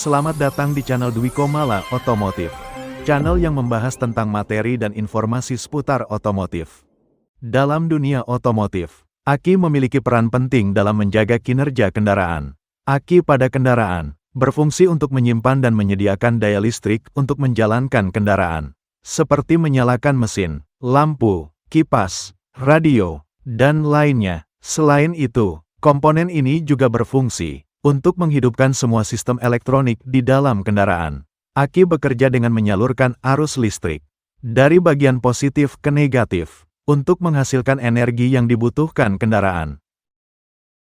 Selamat datang di channel Dwi Komala Otomotif. Channel yang membahas tentang materi dan informasi seputar otomotif. Dalam dunia otomotif, aki memiliki peran penting dalam menjaga kinerja kendaraan. Aki pada kendaraan berfungsi untuk menyimpan dan menyediakan daya listrik untuk menjalankan kendaraan, seperti menyalakan mesin, lampu, kipas, radio, dan lainnya. Selain itu, komponen ini juga berfungsi untuk menghidupkan semua sistem elektronik di dalam kendaraan. Aki bekerja dengan menyalurkan arus listrik dari bagian positif ke negatif untuk menghasilkan energi yang dibutuhkan kendaraan.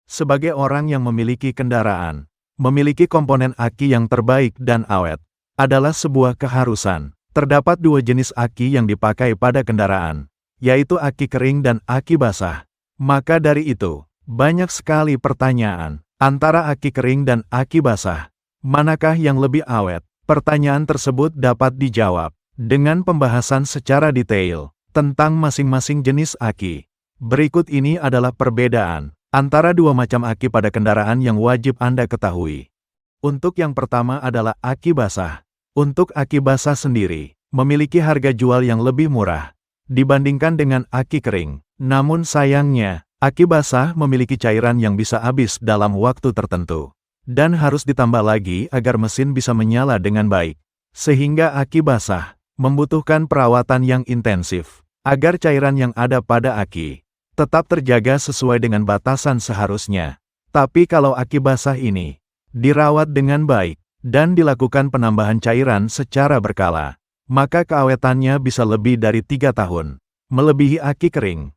Sebagai orang yang memiliki kendaraan, memiliki komponen aki yang terbaik dan awet adalah sebuah keharusan. Terdapat dua jenis aki yang dipakai pada kendaraan, yaitu aki kering dan aki basah. Maka dari itu, banyak sekali pertanyaan antara aki kering dan aki basah. Manakah yang lebih awet? Pertanyaan tersebut dapat dijawab dengan pembahasan secara detail tentang masing-masing jenis aki. Berikut ini adalah perbedaan antara dua macam aki pada kendaraan yang wajib Anda ketahui. Untuk yang pertama adalah aki basah. Untuk aki basah sendiri, memiliki harga jual yang lebih murah dibandingkan dengan aki kering. Namun sayangnya, aki basah memiliki cairan yang bisa habis dalam waktu tertentu, dan harus ditambah lagi agar mesin bisa menyala dengan baik. Sehingga aki basah membutuhkan perawatan yang intensif, agar cairan yang ada pada aki tetap terjaga sesuai dengan batasan seharusnya. Tapi kalau aki basah ini dirawat dengan baik, dan dilakukan penambahan cairan secara berkala, maka keawetannya bisa lebih dari 3 tahun, melebihi aki kering.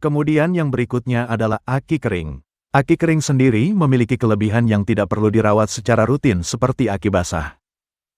Kemudian yang berikutnya adalah aki kering. Aki kering sendiri memiliki kelebihan yang tidak perlu dirawat secara rutin seperti aki basah,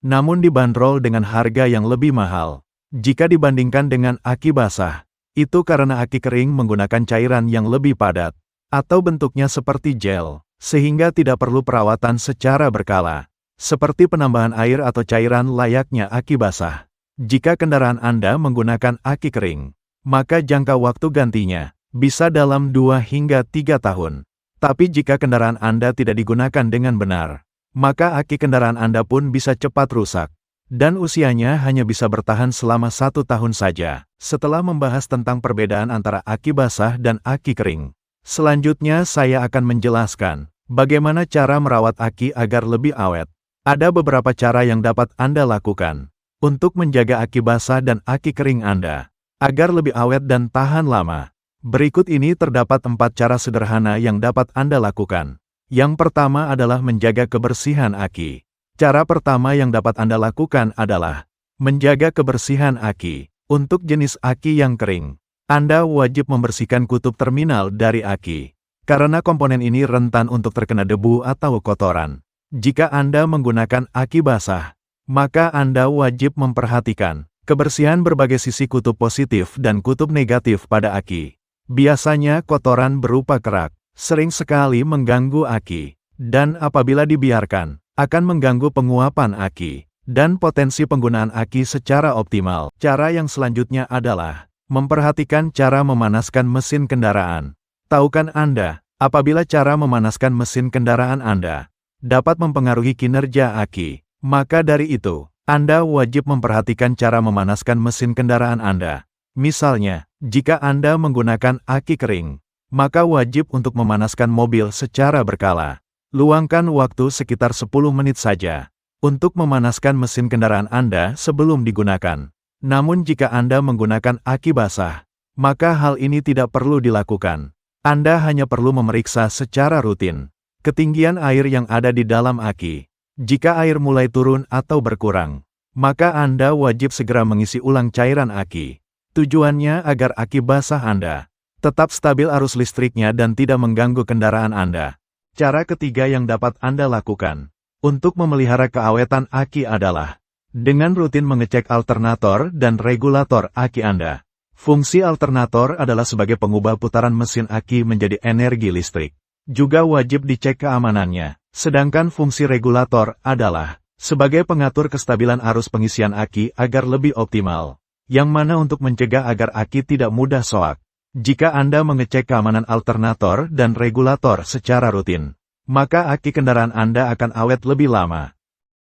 namun dibanderol dengan harga yang lebih mahal jika dibandingkan dengan aki basah. Itu karena aki kering menggunakan cairan yang lebih padat, atau bentuknya seperti gel, sehingga tidak perlu perawatan secara berkala, seperti penambahan air atau cairan layaknya aki basah. Jika kendaraan Anda menggunakan aki kering, maka jangka waktu gantinya bisa dalam 2 hingga 3 tahun. Tapi jika kendaraan Anda tidak digunakan dengan benar, maka aki kendaraan Anda pun bisa cepat rusak, dan usianya hanya bisa bertahan selama 1 tahun saja. Setelah membahas tentang perbedaan antara aki basah dan aki kering, selanjutnya saya akan menjelaskan bagaimana cara merawat aki agar lebih awet. Ada beberapa cara yang dapat Anda lakukan untuk menjaga aki basah dan aki kering Anda agar lebih awet dan tahan lama. Berikut ini terdapat 4 cara sederhana yang dapat Anda lakukan. Yang pertama adalah menjaga kebersihan aki. Cara pertama yang dapat Anda lakukan adalah menjaga kebersihan aki. Untuk jenis aki yang kering, Anda wajib membersihkan kutub terminal dari aki, karena komponen ini rentan untuk terkena debu atau kotoran. Jika Anda menggunakan aki basah, maka Anda wajib memperhatikan kebersihan berbagai sisi kutub positif dan kutub negatif pada aki. Biasanya kotoran berupa kerak sering sekali mengganggu aki, dan apabila dibiarkan, akan mengganggu penguapan aki dan potensi penggunaan aki secara optimal. Cara yang selanjutnya adalah memperhatikan cara memanaskan mesin kendaraan. Tahukah Anda, apabila cara memanaskan mesin kendaraan Anda dapat mempengaruhi kinerja aki, maka dari itu, Anda wajib memperhatikan cara memanaskan mesin kendaraan Anda. Misalnya, jika Anda menggunakan aki kering, maka wajib untuk memanaskan mobil secara berkala. Luangkan waktu sekitar 10 menit saja untuk memanaskan mesin kendaraan Anda sebelum digunakan. Namun jika Anda menggunakan aki basah, maka hal ini tidak perlu dilakukan. Anda hanya perlu memeriksa secara rutin ketinggian air yang ada di dalam aki. Jika air mulai turun atau berkurang, maka Anda wajib segera mengisi ulang cairan aki. Tujuannya agar aki basah Anda tetap stabil arus listriknya dan tidak mengganggu kendaraan Anda. Cara ketiga yang dapat Anda lakukan untuk memelihara keawetan aki adalah dengan rutin mengecek alternator dan regulator aki Anda. Fungsi alternator adalah sebagai pengubah putaran mesin aki menjadi energi listrik. Juga wajib dicek keamanannya. Sedangkan fungsi regulator adalah sebagai pengatur kestabilan arus pengisian aki agar lebih optimal, yang mana untuk mencegah agar aki tidak mudah soak. Jika Anda mengecek keamanan alternator dan regulator secara rutin, maka aki kendaraan Anda akan awet lebih lama.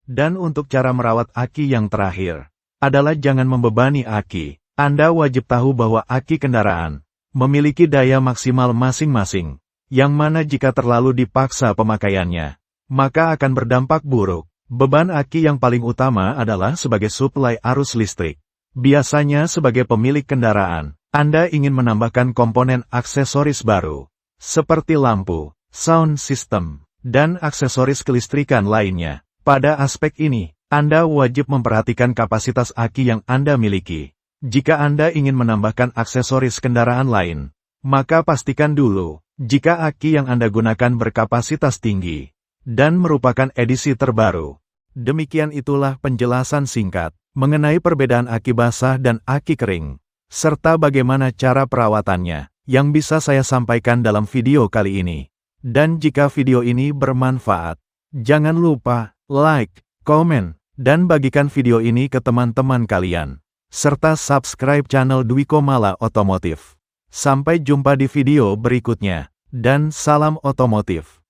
Dan untuk cara merawat aki yang terakhir, adalah jangan membebani aki. Anda wajib tahu bahwa aki kendaraan memiliki daya maksimal masing-masing, yang mana jika terlalu dipaksa pemakaiannya, maka akan berdampak buruk. Beban aki yang paling utama adalah sebagai suplai arus listrik. Biasanya sebagai pemilik kendaraan, Anda ingin menambahkan komponen aksesoris baru, seperti lampu, sound system, dan aksesoris kelistrikan lainnya. Pada aspek ini, Anda wajib memperhatikan kapasitas aki yang Anda miliki. Jika Anda ingin menambahkan aksesoris kendaraan lain, maka pastikan dulu, jika aki yang Anda gunakan berkapasitas tinggi, dan merupakan edisi terbaru. Demikian itulah penjelasan singkat mengenai perbedaan aki basah dan aki kering, serta bagaimana cara perawatannya, yang bisa saya sampaikan dalam video kali ini. Dan jika video ini bermanfaat, jangan lupa like, komen, dan bagikan video ini ke teman-teman kalian, serta subscribe channel Dwiko Mala Otomotif. Sampai jumpa di video berikutnya, dan salam otomotif.